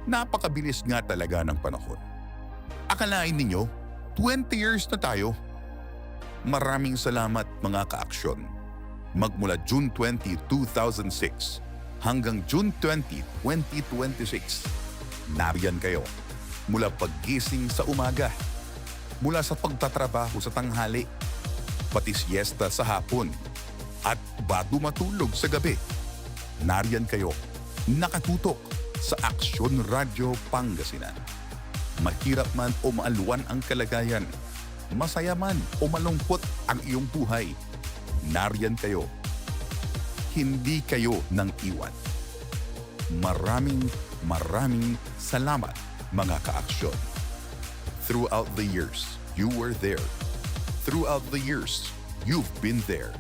Napakabilis nga talaga ng panahon. Akalain ninyo, 20 years na tayo. Maraming salamat mga ka-aksyon. Magmula June 20, 2006 hanggang June 20, 2026. Nariyan kayo. Mula paggising sa umaga, mula sa pagtatrabaho sa tanghali, pati siesta sa hapon, at bago matulog sa gabi. Nariyan kayo, nakatutok sa Aksyon Radio Pangasinan. Mahirap man o maaluwan ang kalagayan, masaya man o malungkot ang iyong buhay, nariyan kayo. Hindi kayo nang iwan. Maraming salamat mga ka-aksyon. Throughout the years, you were there. Throughout the years, you've been there.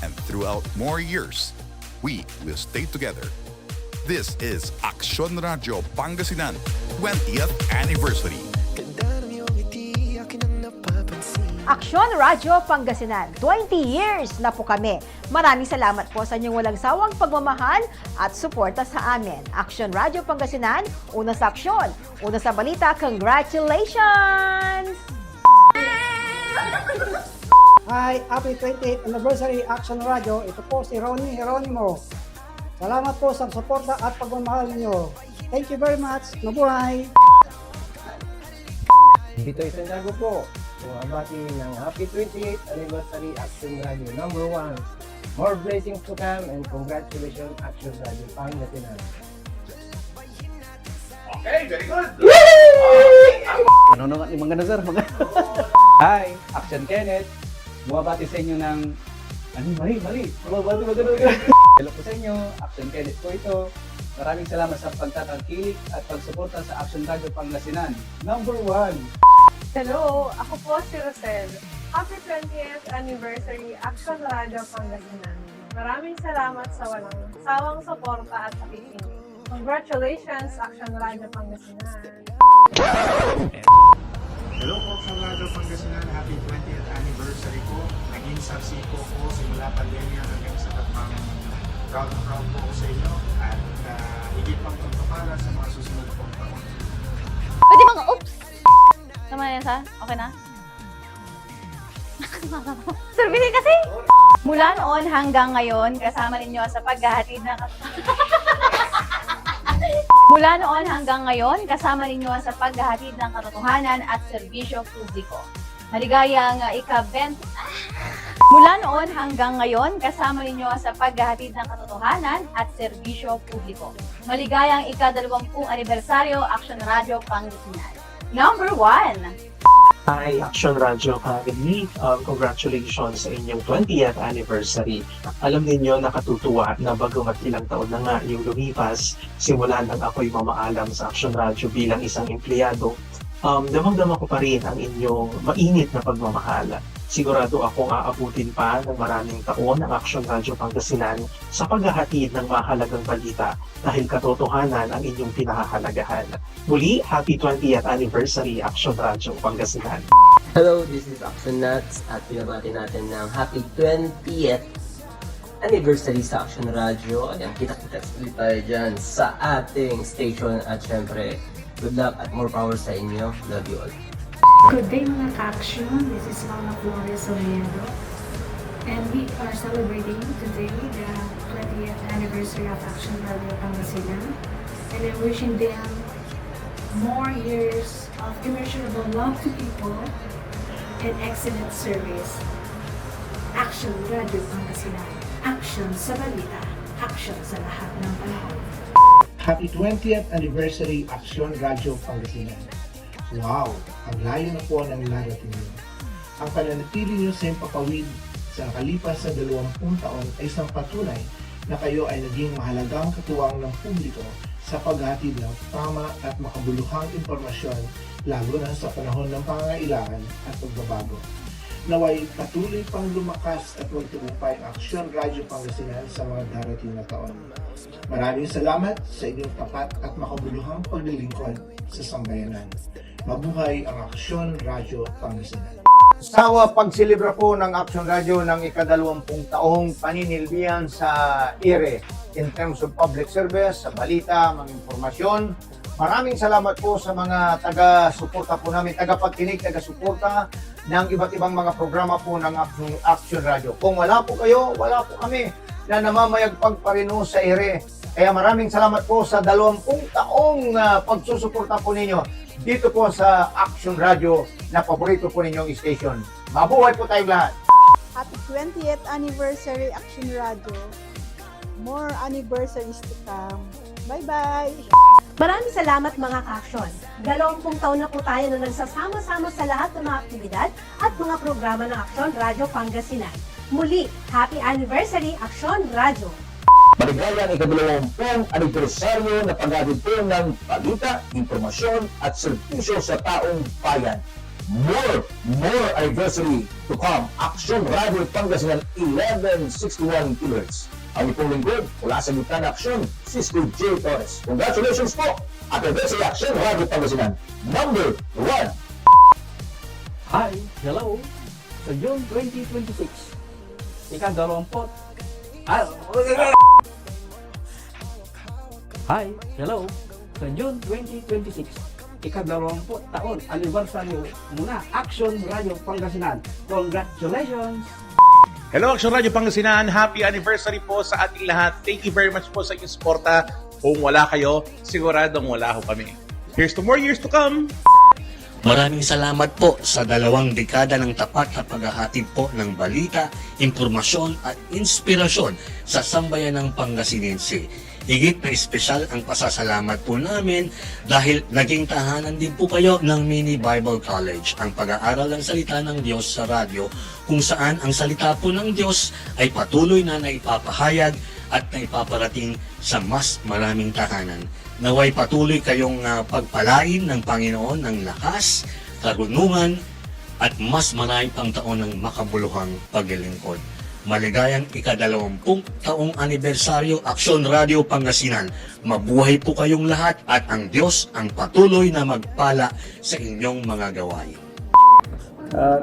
And throughout more years, we will stay together. This is Aksyon Radio Pangasinan 20th Anniversary. Aksyon Radio Pangasinan, 20 years na po kami. Maraming salamat po sa inyong walang sawang pagmamahal at suporta sa amin. Aksyon Radio Pangasinan, una sa aksyon, una sa balita. Congratulations! Hi, happy 20th anniversary Action Radio. Ito po si Ronnie Geronimo. Salamat po sa suporta at pagmamahal ninyo. Thank you very much. Mabuhay! Bitoy Santiago po. Bumabati ng happy 28th anniversary Action Radio #1. More blessings to come and congratulations Action Radio Pangasinan. Okay, very good. Ano nga ni mga sir? Hi, Action Kenneth. Bumabati sa inyo ng mali. Bumabati. Hello po sa inyo, Action Kenneth po ito. Maraming salamat sa pagtatangkilik at pagsuporta sa Action Radio Pangasinan #1. Hello, ako po si Rosel. Happy 20th anniversary Action Radio Pangasinan. Maraming salamat sa walang sawang suporta at pakikinig. Congratulations Action Radio Pangasinan. Hello po sa Radio Pangasinan. Happy 20th anniversary po. Naging saksi po ko simula pandemya hanggang sa tapang proud na proud po ko sa inyo at higit pang pagpapala sa mga susunod pong taon. Pwede mga oops! Tama na yan, sa? Okay na? Servisin kasi! Mula noon hanggang ngayon, kasama ninyo sa paghahatid ng Mula noon hanggang ngayon, kasama ninyo sa paghahatid ng katotohanan at serbisyo publiko. Maligayang Mula noon hanggang ngayon, kasama ninyo sa paghahatid ng katotohanan at serbisyo publiko. Maligayang ika-20 anibersaryo Action Radio Pangasinan. #1. Hi, Action Radio Academy. Congratulations sa inyong 20th anniversary. Alam ninyo, nakatutuwa na bagamat ilang taon na nga yung lumipas, simula nang ako'y mamaalam sa Action Radio bilang isang empleyado, damang-dama ko pa rin ang inyong mainit na pagmamahal. Sigurado akong aabutin pa ng maraming taon ang Action Radio Pangasinan sa paghahatid ng mahalagang balita dahil katotohanan ang inyong pinahahalagahan. Muli, happy 20th anniversary Action Radio Pangasinan. Hello, this is Action Nuts at pinabati natin ng happy 20th anniversary sa Action Radio. Ayan, kita-kita tayo dyan sa ating station at syempre, good luck at more power sa inyo. Love you all. Good day mga ka-action, this is Mama Flores Oviedo and we are celebrating today the 20th anniversary of Action Radio Pangasinan and I'm wishing them more years of immeasurable love to people and excellent service. Action Radio Pangasinan, action sa balita, action sa lahat ng panahon. Happy 20th anniversary Action Radio Pangasinan. Wow! Ang layo na po ng narating niyo. Ang pananatili niyo sa impapawid sa nakalipas sa 20 taon ay isang patunay na kayo ay naging mahalagang katuwang ng publiko sa paghatid ng tama at makabuluhang impormasyon lalo na sa panahon ng pangangailangan at pagbabago. Naway patuloy pang lumakas at magtagumpay ang Action Radio Pangasinan sa mga darating na taon. Maraming salamat sa inyong tapat at makabuluhang paglilingkod sa sambayanan. Mabuhay ang Aksyon Radio Pangasinan. Sa pagsilibra po ng Action Radio ng ika-20 taong paninilbihan sa IRE in terms of public service, sa balita, mga impormasyon, Maraming salamat po sa mga taga-suporta po namin, tagapagkinig, taga-suporta ng iba't ibang mga programa po ng Action Radio. Kung wala po kayo, wala po kami na namamayagpag pa rin sa ere. Kaya maraming salamat po sa 20 taong pagsusuporta po ninyo dito po sa Action Radio na paborito po ninyong station. Mabuhay po tayong lahat! Happy 20th anniversary Action Radio. More anniversaries to come. Bye-bye! Maraming salamat mga ka-aksyon. 20 taon na po tayo na nagsasama-sama sa lahat ng mga aktibidad at mga programa ng Aksyon Radio Pangasinan. Muli, happy anniversary Aksyon Radio! Maligayang ika-20 anibersaryo na paghatid po ng balita, impormasyon at serbisyo sa taong bayan. More anniversary to come. Action Radio Pangasinan 1161 kHz. Ang ipong lingkod mula sa Gitna ng Aksyon, Cisco J. Torres. Congratulations po! Anniversary Action Radio Pangasinan #1. Hi, hello. Sa June 2026, ika-20. Hi, hello. Sa June 2026, ika-20 taon anibersaryo muna Action Radio Pangasinan. Congratulations! Hello, Action Radio Pangasinan. Happy anniversary po sa ating lahat. Thank you very much po sa inyong suporta. Kung wala kayo, siguradong wala ho kami. Here's to more years to come. Maraming salamat po sa 2 dekada ng tapat na paghahatid po ng balita, impormasyon at inspirasyon sa sambayan ng Pangasinense. Higit na espesyal ang pasasalamat po namin dahil naging tahanan din po kayo ng Mini Bible College, ang pag-aaral ng salita ng Diyos sa radyo, kung saan ang salita po ng Diyos ay patuloy na naipapahayag at naipaparating sa mas maraming tahanan. Naway patuloy kayong pagpalain ng Panginoon ng lakas, karunungan at mas marami pang taon ng makabuluhang paglilingkod. Maligayang ika-20 taong anibersaryo Action Radio Pangasinan. Mabuhay po kayong lahat at ang Diyos ang patuloy na magpala sa inyong mga gawain.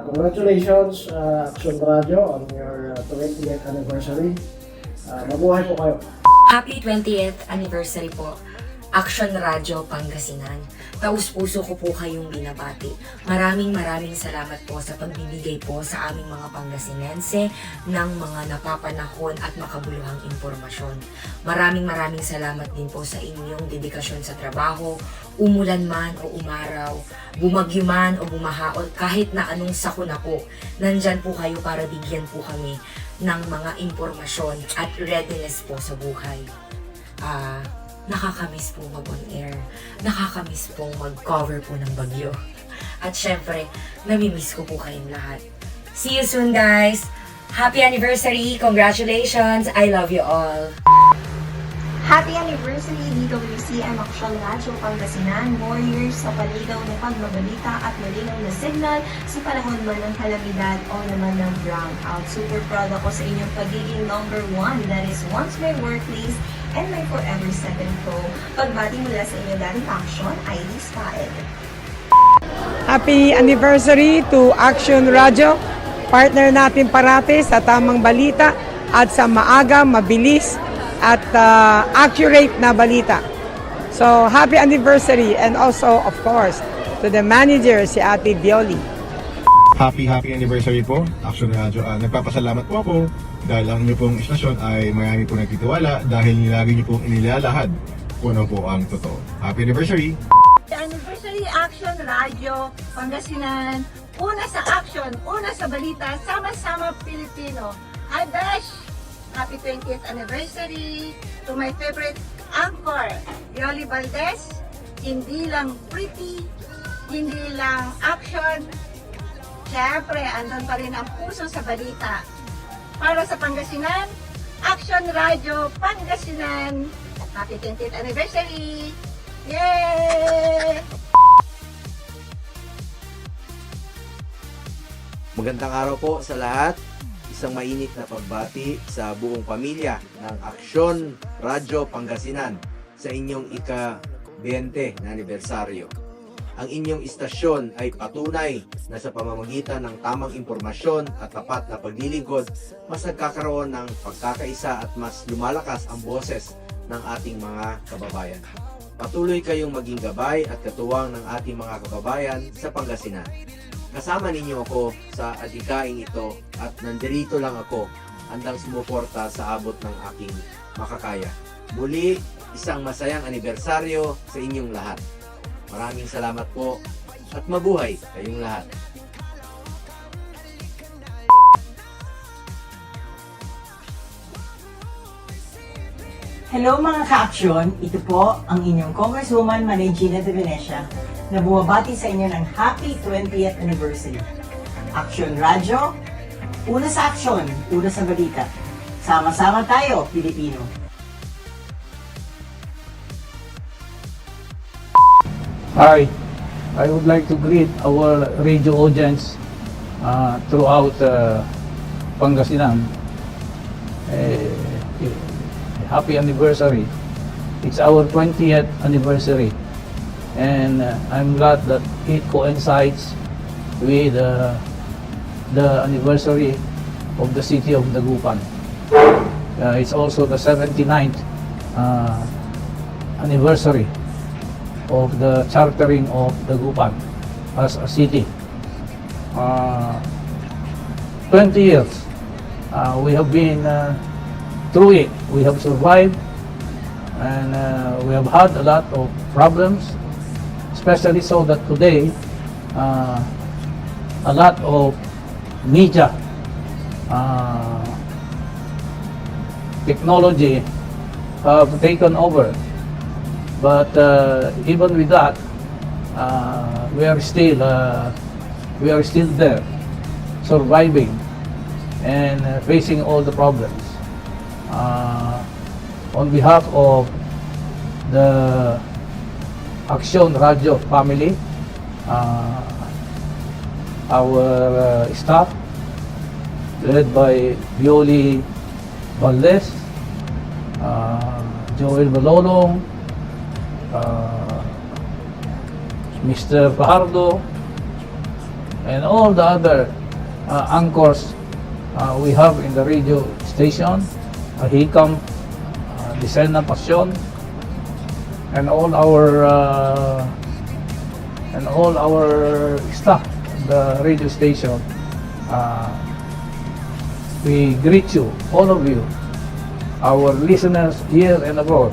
Congratulations Action Radio on your 20th anniversary. Mabuhay po kayo. Happy 20th anniversary po, Action Radio Pangasinan. Taus-puso ko po kayong binabati. Maraming salamat po sa pagbibigay po sa aming mga Pangasinense ng mga napapanahon at makabuluhang impormasyon. Maraming salamat din po sa inyong dedikasyon sa trabaho, umulan man o umaraw, bumagyo man o bumaha o kahit na anong sakuna po, nandyan po kayo para bigyan po kami ng mga impormasyon at readiness po sa buhay. Nakakamiss po mag-on-air. Nakakamiss po mag-cover po ng bagyo. At syempre, namimiss ko po kayong lahat. See you soon, guys! Happy anniversary! Congratulations! I love you all! Happy anniversary DWCM Action Radio Pangasinan. More years sa paligaw na pagbabalita at malinaw na signal sa panahon man ng kalamidad o naman ng brownout. Super proud ako sa inyong pagiging #1. That is once my workplace and my forever second co. Pagbati mula sa inyo galing Action, Iris Paed. Happy anniversary to Action Radio. Partner natin parati sa tamang balita at sa maaga, mabilis at accurate na balita. So, happy anniversary and also, of course, to the manager, si Ate Bioli. Happy anniversary po, Action Radio. Nagpapasalamat po ako dahil ang inyo pong istasyon ay marami po nagtitiwala dahil nilagi niyo pong inilalahad kung ano po ang totoo. Happy anniversary! Anniversary Action Radio Pangasinan. Una sa action, una sa balita, sama-sama Pilipino. Hi Besh! Happy 20th anniversary to my favorite anchor, Yoli Valdez. Hindi lang pretty, hindi lang action. Siyempre, andun pa rin ang puso sa balita. Para sa Pangasinan, Action Radio Pangasinan. Happy 20th anniversary! Yay! Magandang araw po sa lahat. Isang mainit na pagbati sa buong pamilya ng Aksyon Radio Pangasinan sa inyong ika-20 na anibersaryo. Ang inyong istasyon ay patunay na sa pamamagitan ng tamang impormasyon at tapat na paglilingkod, mas nagkakaroon ng pagkakaisa at mas lumalakas ang boses ng ating mga kababayan. Patuloy kayong maging gabay at katuwang ng ating mga kababayan sa Pangasinan. Kasama ninyo ako sa adhikaing ito at nandirito lang ako handang sumuporta sa abot ng aking makakaya. Muli, isang masayang anibersaryo sa inyong lahat. Maraming salamat po at mabuhay kayong lahat. Hello mga ka-aksyon, ito po ang inyong Congresswoman Manay Gina de Venecia na bumabati sa inyo ng Happy 20th Anniversary. Aksyon Radyo, una sa aksyon, una sa balita. Sama-sama tayo, Pilipino. Hi, I would like to greet our radio audience throughout Pangasinan. Happy anniversary. It's our 20th anniversary. And I'm glad that it coincides with the anniversary of the city of Dagupan. It's also the 79th anniversary of the chartering of Dagupan as a city. 20 years we have been through it. We have survived, and we have had a lot of problems, especially so that today a lot of media technology have taken over. But even with that, we are still there, surviving and facing all the problems. On behalf of the Aksyon Radio family, our staff led by Violi Valdez, Joel Balolong, Mr. Fajardo, and all the other anchors we have in the radio station, Hikam, Disena Pasyon, and all our staff at the radio station. We greet you, all of you, our listeners here and abroad.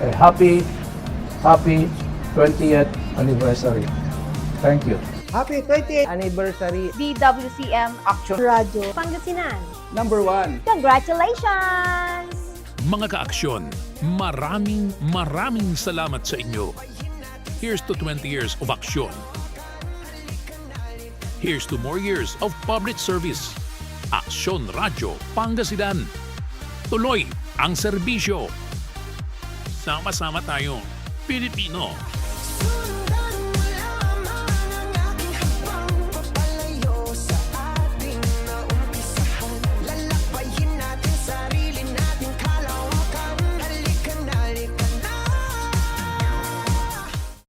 A happy 20th anniversary. Thank you. Happy 20th anniversary DWCM Aksyon Radyo Pangasinan. Number 1. Congratulations! Mga ka-aksyon, maraming salamat sa inyo. Here's to 20 years of aksyon. Here's to more years of public service. Aksyon Radyo Pangasinan. Tuloy ang serbisyo. Sama-sama tayo, Pilipino.